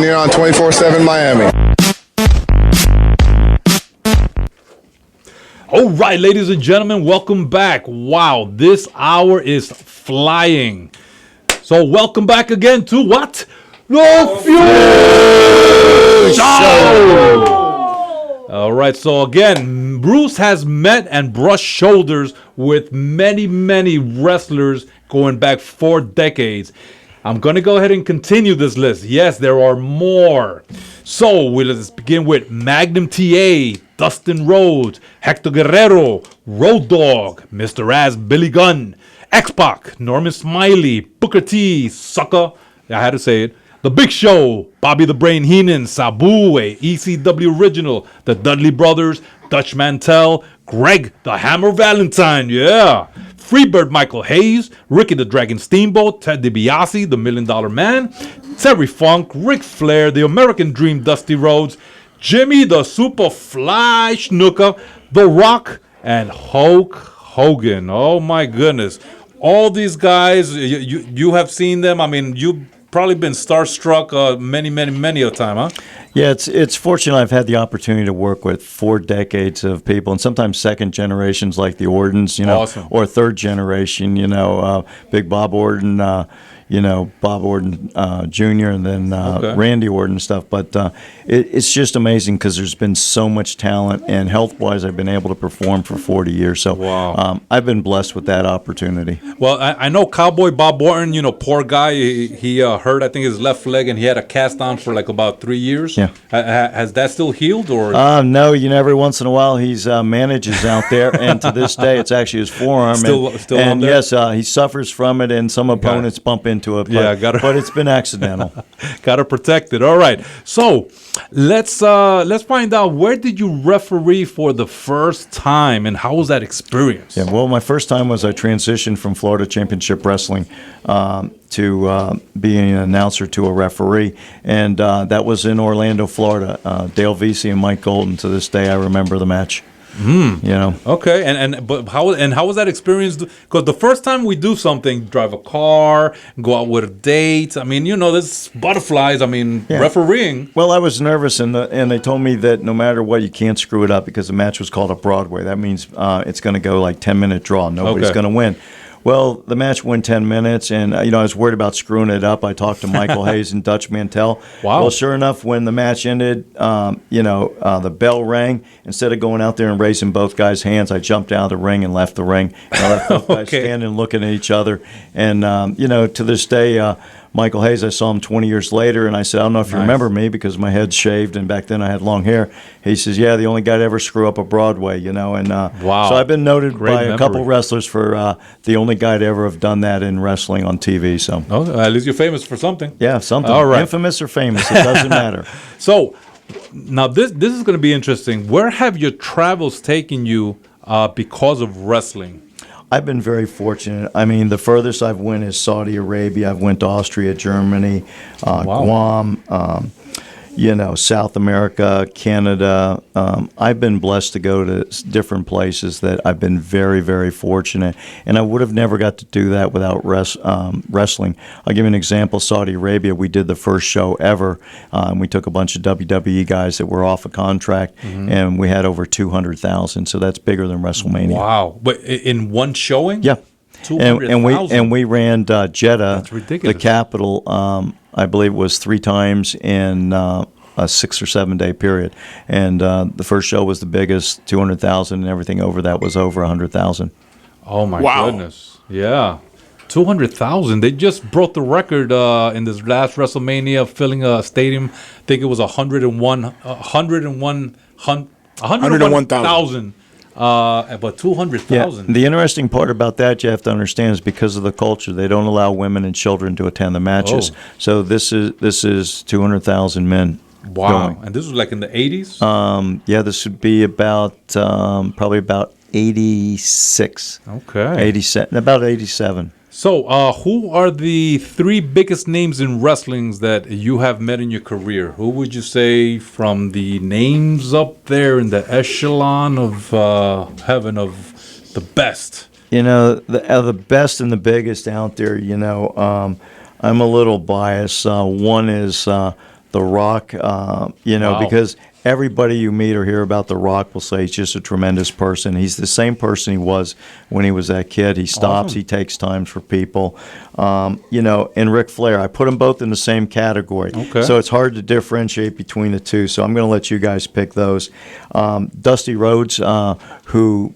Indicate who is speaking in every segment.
Speaker 1: here on 24/7 Miami.
Speaker 2: All right, ladies and gentlemen, welcome back. Wow, this hour is flying. So welcome back again to what? The Fuel Show! All right, so again, Bruce has met and brushed shoulders with many, many wrestlers going back 4 decades. I'm going to go ahead and continue this list. Yes, there are more. So let's begin with Magnum TA, Dustin Rhodes, Hector Guerrero, Road Dogg, Mr. Ass, Billy Gunn, X-Pac, Norman Smiley, Booker T, Sucker, I had to say it, The Big Show, Bobby the Brain Heenan, Sabu, a ECW original, the Dudley Brothers, Dutch Mantel, Greg the Hammer Valentine, yeah, Freebird Michael Hayes, Ricky the Dragon Steamboat, Ted DiBiase, the $1 Million Man, Terry Funk, Ric Flair, the American Dream Dusty Rhodes, Jimmy the Superfly Snuka, The Rock, and Hulk Hogan. Oh my goodness. All these guys, you have seen them. I mean, you've probably been starstruck many a time, huh?
Speaker 3: Yeah, it's fortunate I've had the opportunity to work with 4 decades of people, and sometimes second generations like the Ordens,
Speaker 2: Awesome.
Speaker 3: or third generation, Big Bob Orton, Bob Orton Jr. and then Randy Orton and stuff. But it's just amazing because there's been so much talent, and health-wise, I've been able to perform for 40 years. So
Speaker 2: wow.
Speaker 3: I've been blessed with that opportunity.
Speaker 2: Well, I know Cowboy Bob Orton, poor guy. He hurt, I think, his left leg, and he had a cast on for like about 3 years.
Speaker 3: Yeah.
Speaker 2: Has that still healed, or?
Speaker 3: No, every once in a while he's manages out there, and to this day it's actually his forearm.
Speaker 2: Still
Speaker 3: and
Speaker 2: on there?
Speaker 3: Yes, he suffers from it, and some opponents bump into it. But, but it's been accidental.
Speaker 2: Got to protect it. All right. So let's find out, where did you referee for the first time, and how was that experience?
Speaker 3: Yeah. Well, my first time was I transitioned from Florida Championship Wrestling to being an announcer to a referee, and that was in Orlando, Florida. Dale Vesey and Mike Golden. To this day, I remember the match.
Speaker 2: Okay, but how was that experience? Because the first time we do something, drive a car, go out with a date. I mean, there's butterflies. I mean, refereeing.
Speaker 3: Well, I was nervous, and they told me that no matter what, you can't screw it up because the match was called a Broadway. That means it's going to go like 10-minute draw. Nobody's going to win. Well, the match went 10 minutes, and I was worried about screwing it up. I talked to Michael Hayes and Dutch Mantel.
Speaker 2: Wow.
Speaker 3: Well, sure enough, when the match ended, the bell rang. Instead of going out there and raising both guys' hands, I jumped out of the ring and left the ring. And I left both guys standing and looking at each other. And, to this day, Michael Hayes, I saw him 20 years later, and I said, I don't know if you remember me because my head's shaved, and back then I had long hair. He says, yeah, the only guy to ever screw up a Broadway, and
Speaker 2: wow.
Speaker 3: So I've been noted
Speaker 2: Great
Speaker 3: by
Speaker 2: memory.
Speaker 3: a couple wrestlers for the only guy to ever have done that in wrestling on TV. So,
Speaker 2: at least you're famous for something.
Speaker 3: yeah, something.
Speaker 2: All right.
Speaker 3: Infamous or famous, it doesn't matter.
Speaker 2: So now this is going to be interesting. Where have your travels taken you because of wrestling?
Speaker 3: I've been very fortunate. I mean, the furthest I've went is Saudi Arabia. I've went to Austria, Germany, Guam, South America, Canada. I've been blessed to go to different places that I've been very, very fortunate. And I would have never got to do that without wrestling. I'll give you an example. Saudi Arabia, we did the first show ever. And we took a bunch of WWE guys that were off a contract, and we had over 200,000. So that's bigger than WrestleMania.
Speaker 2: Wow. But in one showing?
Speaker 3: Yeah.
Speaker 2: 200,000.
Speaker 3: And we ran Jeddah,
Speaker 2: That's ridiculous.
Speaker 3: the capital, I believe it was 3 times in a 6 or 7 day period. And the first show was the biggest, 200,000, and everything over that was over 100,000.
Speaker 2: Oh my
Speaker 1: Wow.
Speaker 2: goodness. Yeah. 200,000. They just broke the record in this last WrestleMania, filling a stadium. I think it was 101,000. But 200,000.
Speaker 3: The interesting part about that you have to understand is because of the culture, they don't allow women and children to attend the matches.
Speaker 2: Oh.
Speaker 3: So this is 200,000 men.
Speaker 2: Wow.
Speaker 3: going.
Speaker 2: And this was like in the 80s?
Speaker 3: This would be about probably about 86.
Speaker 2: Okay.
Speaker 3: 87, about 87.
Speaker 2: So, who are the 3 biggest names in wrestling that you have met in your career? Who would you say, from the names up there in the echelon of heaven, of the best?
Speaker 3: The best and the biggest out there, I'm a little biased. One is The Rock, because everybody you meet or hear about The Rock will say he's just a tremendous person. He's the same person he was when he was that kid. He stops, he takes time for people. And Ric Flair, I put them both in the same category.
Speaker 2: Okay.
Speaker 3: So it's hard to differentiate between the two. So I'm going to let you guys pick those. Dusty Rhodes, who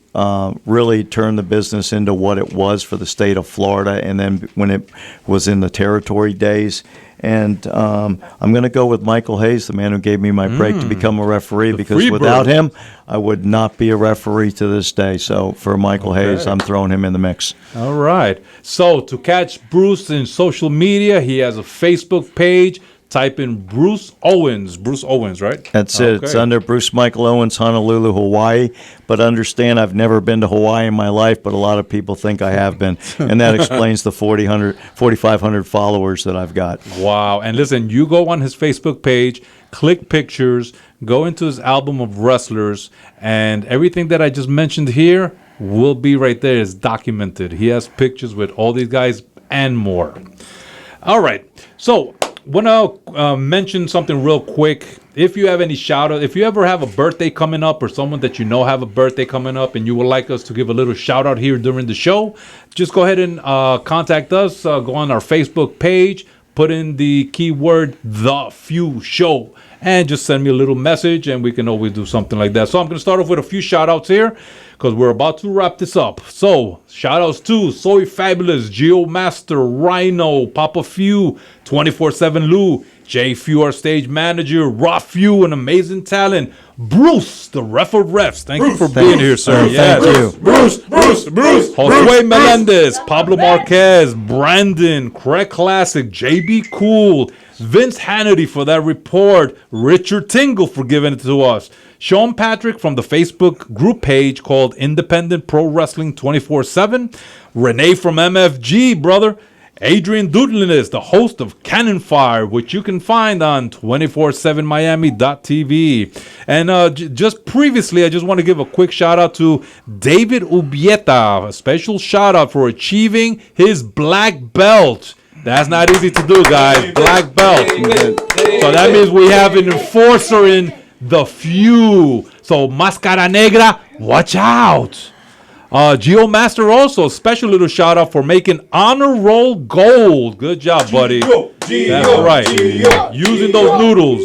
Speaker 3: really turned the business into what it was for the state of Florida, and then when it was in the territory days. And I'm going to go with Michael Hayes, the man who gave me my break to become a referee, because without him, I would not be a referee to this day. So for Michael Hayes, I'm throwing him in the mix.
Speaker 2: All right. So to catch Bruce in social media, he has a Facebook page. Type in Bruce Owens. Bruce Owens, right?
Speaker 3: That's it. It's under Bruce Michael Owens, Honolulu, Hawaii. But understand, I've never been to Hawaii in my life, but a lot of people think I have been. And that explains the 4,500 followers that I've got.
Speaker 2: Wow. And listen, you go on his Facebook page, click pictures, go into his album of wrestlers, and everything that I just mentioned here will be right there. It's documented. He has pictures with all these guys and more. All right. So want to mention something real quick. If you have any shout out, if you ever have a birthday coming up or someone that you know have a birthday coming up and you would like us to give a little shout out here during the show, just go ahead and contact us. Go on our Facebook page, put in the keyword The Few Show, and just send me a little message, and we can always do something like that. So I'm going to start off with a few shout outs here, because we're about to wrap this up. So, shout outs to Soy Fabulous, Geo Master, Rhino, Papa Few, 24/7 Lou, J Few, our stage manager, Raw Few, an amazing talent, Bruce, the ref of refs. Thank you for being here, sir.
Speaker 3: Yes. Thank you.
Speaker 1: Bruce.
Speaker 2: Josue Melendez, Pablo Marquez, Brandon, Craig Classic, JB Cool, Vince Hannity for that report, Richard Tingle for giving it to us, Sean Patrick from the Facebook group page called Independent Pro Wrestling 24/7, Renee from MFG, brother, Adrian Doodlin is the host of Cannon Fire, which you can find on 247miami.tv. And just previously, I just want to give a quick shout out to David Ubieta, a special shout out for achieving his black belt. That's not easy to do, guys. Black belt. So that means we have an enforcer in The Few. So Máscara Negra, watch out. Geo Master also, special little shout out for making honor roll gold. Good job, buddy. That's right. Using those noodles.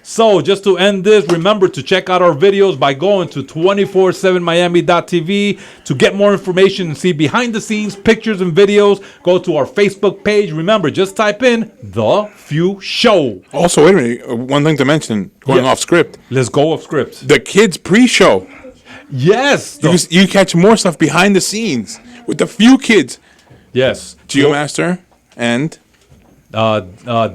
Speaker 2: So just to end this, remember to check out our videos by going to 247miami.tv to get more information and see behind the scenes pictures and videos. Go to our Facebook page. Remember, just type in The Few Show.
Speaker 1: Also, wait a minute. One thing to mention, going off script.
Speaker 2: Let's go off script.
Speaker 1: The kids pre-show.
Speaker 2: Yes.
Speaker 1: You catch more stuff behind the scenes with the Few kids.
Speaker 2: Yes.
Speaker 1: Geomaster and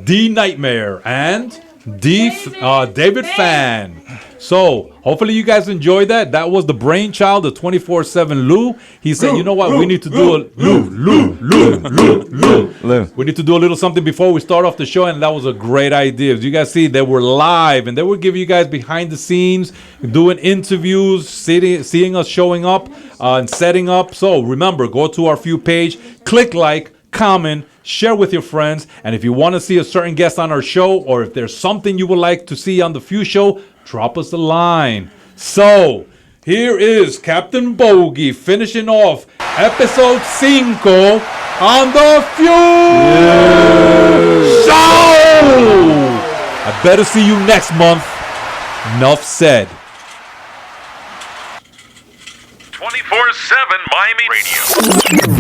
Speaker 2: D Nightmare and David Fan. So hopefully you guys enjoyed that. That was the brainchild of 24/7 Lou. He said, you know what, we need to do a Lou. We need to do a little something before we start off the show, and that was a great idea. As you guys see, they were live, and they would give you guys behind the scenes, doing interviews, seeing us showing up and setting up. So remember, go to our Few page, click like, comment, share with your friends, and if you want to see a certain guest on our show, or if there's something you would like to see on the Few Show, drop us a line. So here is Captain Bogey finishing off episode 5 on the Few Show. I better see you next month. Enough said.
Speaker 4: 24/7 Miami Radio.